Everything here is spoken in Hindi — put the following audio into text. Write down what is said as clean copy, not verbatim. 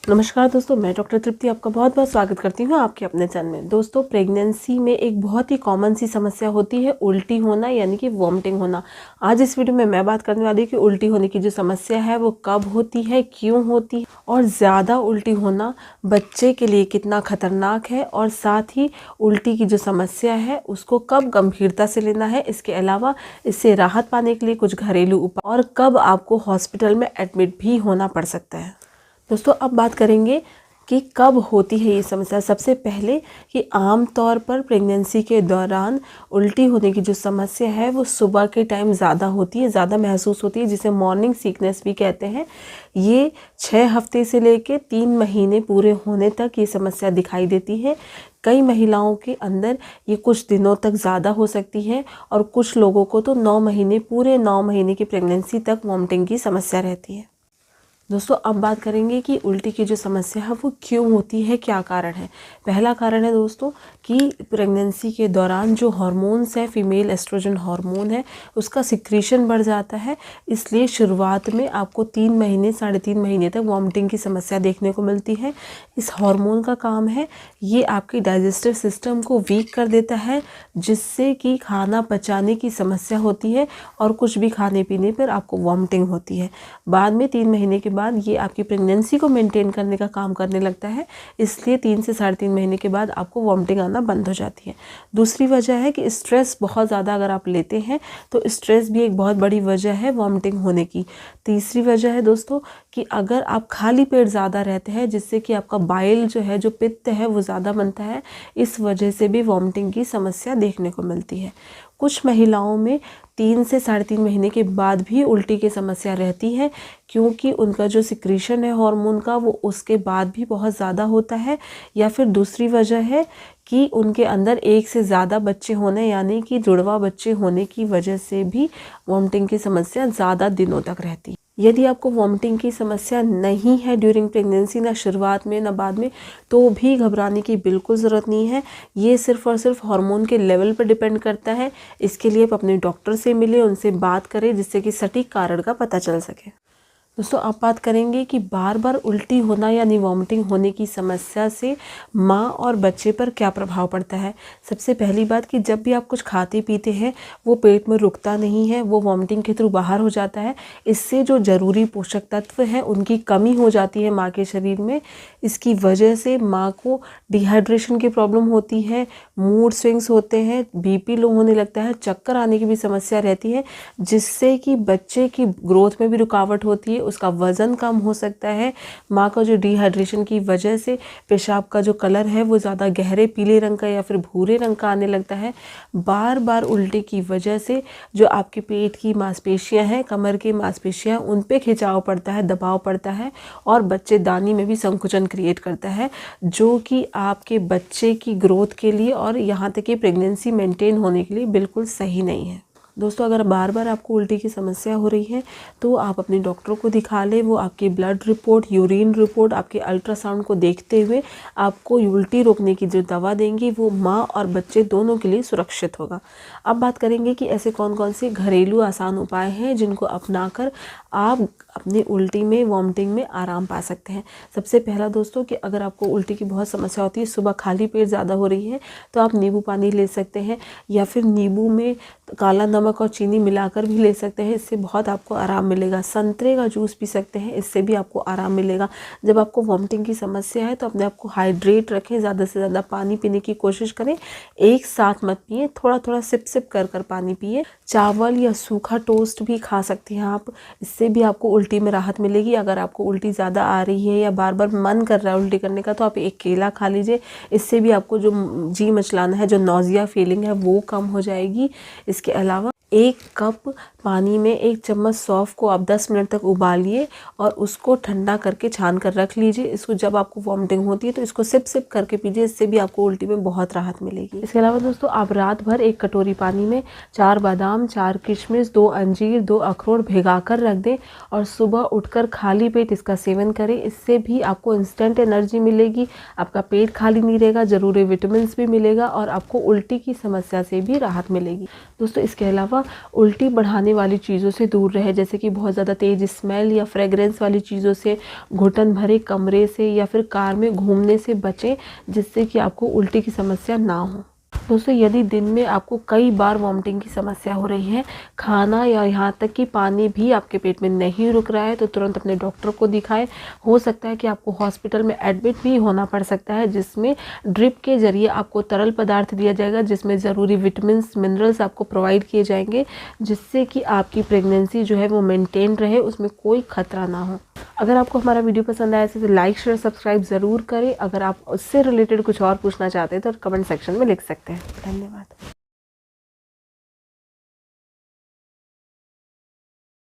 नमस्कार दोस्तों, मैं डॉक्टर तृप्ति आपका बहुत बहुत स्वागत करती हूँ आपके अपने चैनल में। दोस्तों, प्रेगनेंसी में एक बहुत ही कॉमन सी समस्या होती है उल्टी होना, यानी कि वॉमिटिंग होना। आज इस वीडियो में मैं बात करने वाली हूँ कि उल्टी होने की जो समस्या है वो कब होती है, क्यों होती है, और ज़्यादा उल्टी होना बच्चे के लिए कितना खतरनाक है, और साथ ही उल्टी की जो समस्या है उसको कब गंभीरता से लेना है। इसके अलावा इससे राहत पाने के लिए कुछ घरेलू उपाय, और कब आपको हॉस्पिटल में एडमिट भी होना पड़ सकता है। दोस्तों, अब बात करेंगे कि कब होती है ये समस्या। सबसे पहले कि आम तौर पर प्रेगनेंसी के दौरान उल्टी होने की जो समस्या है वो सुबह के टाइम ज़्यादा होती है, ज़्यादा महसूस होती है, जिसे मॉर्निंग सीकनेस भी कहते हैं। ये 6 हफ्ते से लेकर 3 महीने पूरे होने तक ये समस्या दिखाई देती है। कई महिलाओं के अंदर ये कुछ दिनों तक ज़्यादा हो सकती है, और कुछ लोगों को तो 9 महीने, पूरे 9 महीने की प्रेगनेंसी तक वॉमिटिंग की समस्या रहती है। दोस्तों, अब बात करेंगे कि उल्टी की जो समस्या है वो क्यों होती है, क्या कारण है। पहला कारण है दोस्तों कि प्रेगनेंसी के दौरान जो हार्मोन्स है, फीमेल एस्ट्रोजन हार्मोन है, उसका सिक्रीशन बढ़ जाता है। इसलिए शुरुआत में आपको 3 महीने, 3.5 महीने तक वॉमिटिंग की समस्या देखने को मिलती है। इस हार्मोन का काम है, ये आपकी डाइजेस्टिव सिस्टम को वीक कर देता है, जिससे कि खाना पचाने की समस्या होती है, और कुछ भी खाने पीने पर आपको वॉमिटिंग होती है। बाद में 3 महीने के बाद ये आपकी प्रेगनेंसी को मेंटेन करने का काम करने लगता है, इसलिए 3 से 3.5 महीने के बाद आपको वॉमिटिंग आना बंद हो जाती है। दूसरी वजह है कि स्ट्रेस बहुत ज़्यादा अगर आप लेते हैं तो स्ट्रेस भी एक बहुत बड़ी वजह है वॉमिटिंग होने की। तीसरी वजह है दोस्तों कि अगर आप खाली पेट ज़्यादा रहते हैं, जिससे कि आपका बाइल जो है, जो पित्त है, वो ज़्यादा बनता है, इस वजह से भी वॉमिटिंग की समस्या देखने को मिलती है। कुछ महिलाओं में 3 से 3.5 महीने के बाद भी उल्टी की समस्या रहती है, क्योंकि उनका जो सिक्रीशन है हार्मोन का वो उसके बाद भी बहुत ज़्यादा होता है। या फिर दूसरी वजह है कि उनके अंदर एक से ज़्यादा बच्चे होने, यानी कि जुड़वा बच्चे होने की वजह से भी वॉमिटिंग की समस्या ज़्यादा दिनों तक रहती है। यदि आपको वॉमिटिंग की समस्या नहीं है ड्यूरिंग प्रेगनेंसी, ना शुरुआत में ना बाद में, तो भी घबराने की बिल्कुल ज़रूरत नहीं है। ये सिर्फ़ और सिर्फ हार्मोन के लेवल पर डिपेंड करता है। इसके लिए आप अपने डॉक्टर से मिलें, उनसे बात करें, जिससे कि सटीक कारण का पता चल सके। दोस्तों, आप बात करेंगे कि बार बार उल्टी होना यानी वॉमिटिंग होने की समस्या से माँ और बच्चे पर क्या प्रभाव पड़ता है। सबसे पहली बात कि जब भी आप कुछ खाते पीते हैं वो पेट में रुकता नहीं है, वो वॉमिटिंग के थ्रू बाहर हो जाता है। इससे जो ज़रूरी पोषक तत्व हैं उनकी कमी हो जाती है माँ के शरीर में। इसकी वजह से माँ को डिहाइड्रेशन की प्रॉब्लम होती है, मूड स्विंग्स होते हैं, बीपी लो होने लगता है, चक्कर आने की भी समस्या रहती है, जिससे कि बच्चे की ग्रोथ में भी रुकावट होती है, उसका वज़न कम हो सकता है। माँ का जो डिहाइड्रेशन की वजह से पेशाब का जो कलर है वो ज़्यादा गहरे पीले रंग का या फिर भूरे रंग का आने लगता है। बार बार उल्टी की वजह से जो आपके पेट की मांसपेशियाँ हैं, कमर की मांसपेशियाँ, उन पे खिंचाव पड़ता है, दबाव पड़ता है, और बच्चेदानी में भी संकुचन क्रिएट करता है, जो कि आपके बच्चे की ग्रोथ के लिए और यहाँ तक कि प्रेगनेंसी मेंटेन होने के लिए बिल्कुल सही नहीं है। दोस्तों, अगर बार बार आपको उल्टी की समस्या हो रही है तो आप अपने डॉक्टर को दिखा लें। वो आपकी ब्लड रिपोर्ट, यूरिन रिपोर्ट, आपके अल्ट्रासाउंड को देखते हुए आपको उल्टी रोकने की जो दवा देंगी वो माँ और बच्चे दोनों के लिए सुरक्षित होगा। अब बात करेंगे कि ऐसे कौन कौन से घरेलू आसान उपाय हैं जिनको अपनाकर आप अपनी उल्टी में, वॉमिटिंग में आराम पा सकते हैं। सबसे पहला दोस्तों कि अगर आपको उल्टी की बहुत समस्या होती है, सुबह खाली पेट ज़्यादा हो रही है, तो आप नींबू पानी ले सकते हैं, या फिर नींबू में काला नमक और चीनी मिलाकर भी ले सकते हैं। इससे बहुत आपको आराम मिलेगा। संतरे का जूस पी सकते हैं, इससे भी आपको आराम मिलेगा। जब आपको वॉमिटिंग की समस्या है तो अपने आप को हाइड्रेट रखें, ज़्यादा से ज़्यादा पानी पीने की कोशिश करें। एक साथ मत पिए, थोड़ा थोड़ा सिप सिप कर कर पानी पिए। चावल या सूखा टोस्ट भी खा सकती हैं आप, इससे भी आपको उल्टी में राहत मिलेगी। अगर आपको उल्टी ज़्यादा आ रही है या बार बार मन कर रहा है उल्टी करने का, तो आप एक केला खा लीजिए। इससे भी आपको जो जी मचलाना है, जो नौजिया फीलिंग है, वो कम हो जाएगी। इसके अलावा 1 कप पानी में 1 चम्मच सौंफ को आप 10 मिनट तक उबालिए और उसको ठंडा करके छान कर रख लीजिए। इसको जब आपको वॉमिटिंग होती है तो इसको सिप सिप करके पीजिए, इससे भी आपको उल्टी में बहुत राहत मिलेगी। इसके अलावा दोस्तों, आप रात भर 1 कटोरी पानी में 4 बादाम, 4 किशमिश, 2 अंजीर, 2 अखरोट भिगा कर रख दें, और सुबह उठकर खाली पेट इसका सेवन करें। इससे भी आपको इंस्टेंट एनर्जी मिलेगी, आपका पेट खाली नहीं रहेगा, ज़रूरी विटामिन भी मिलेगा, और आपको उल्टी की समस्या से भी राहत मिलेगी। दोस्तों, इसके अलावा उल्टी बढ़ाने वाली चीज़ों से दूर रहे, जैसे कि बहुत ज़्यादा तेज़ स्मेल या फ्रेगरेंस वाली चीज़ों से, घुटन भरे कमरे से या फिर कार में घूमने से बचें, जिससे कि आपको उल्टी की समस्या ना हो। दोस्तों, यदि दिन में आपको कई बार वॉमिटिंग की समस्या हो रही है, खाना या यहाँ तक कि पानी भी आपके पेट में नहीं रुक रहा है, तो तुरंत अपने डॉक्टर को दिखाएं। हो सकता है कि आपको हॉस्पिटल में एडमिट भी होना पड़ सकता है, जिसमें ड्रिप के जरिए आपको तरल पदार्थ दिया जाएगा, जिसमें ज़रूरी विटामिन्स मिनरल्स आपको प्रोवाइड किए जाएंगे, जिससे कि आपकी प्रेगनेंसी जो है वो मेंटेन रहे, उसमें कोई खतरा ना हो। अगर आपको हमारा वीडियो पसंद आया तो लाइक शेयर सब्सक्राइब ज़रूर करें। अगर आप उससे रिलेटेड कुछ और पूछना चाहते हैं तो कमेंट सेक्शन में लिख सकते हैं। धन्यवाद।